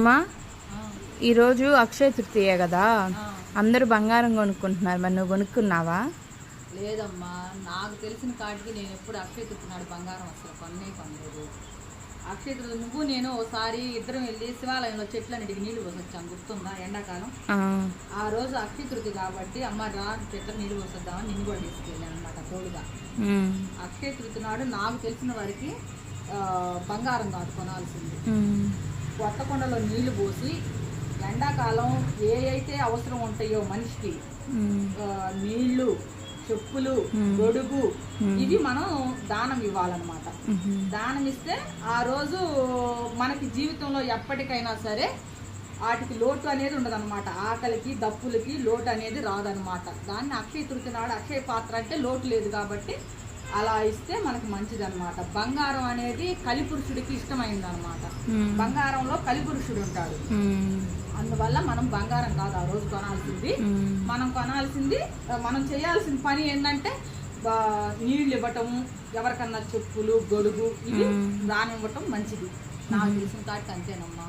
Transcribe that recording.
అమ్మా, ఈరోజు అక్షయ తృతీయ కదా, అందరూ బంగారం కొనుక్కుంటున్నారు. మరి నువ్వు కొనుక్కున్నావా? లేదమ్మా, నాకు తెలిసిన కాటికి నేను ఎప్పుడు అక్షయ తృతీయ నాడు బంగారం అసలు కొనలేదు. అక్షయ తృతీయ నువ్వు నేను ఒకసారి ఇద్దరం వెళ్ళి శివాలయంలో చెట్లన్నిటికి నీళ్లు పోసొచ్చాను, గుర్తుందా? ఎండాకాలం ఆ రోజు అక్షయ తృతీయ కాబట్టి అమ్మ రా చెట్ల నీళ్లు పోసొద్దామని నిన్ను కూడా తీసుకెళ్ళాను అనమాట తోడుగా. అక్షయ తృతీయ నాడు నాకు తెలిసిన వారికి బంగారం కాదు కొనాల్సింది. కొత్తకొండలో నీళ్లు పోసి ఎండాకాలం ఏ అయితే అవసరం ఉంటాయో మనిషికి, నీళ్లు, చెప్పులు, గొడుగు, ఇవి మనం దానం ఇవ్వాలన్నమాట. దానం ఇస్తే ఆ రోజు మనకి జీవితంలో ఎప్పటికైనా సరే వాటికి లోటు అనేది ఉండదన్నమాట. ఆకలికి దప్పులకి లోటు అనేది రాదనమాట. దాన్ని అక్షయ తృతీయ నాడు అక్షయ పాత్ర అంటే లోటు లేదు కాబట్టి అలా ఇస్తే మనకి మంచిది అనమాట. బంగారం అనేది కలిపురుషుడికి ఇష్టమైంది అనమాట. బంగారంలో కలిపురుషుడు ఉంటాడు. అందువల్ల మనం బంగారం కాదు ఆ రోజు కొనాల్సింది. మనం చేయాల్సిన పని ఏంటంటే నీళ్ళు ఇవ్వటము, ఎవరికన్నా చెప్పులు, గొడుగు, ఇవి దాని ఇవ్వటం మంచిది. నాకు తెలిసిన కాటికి అంతేనమ్మా.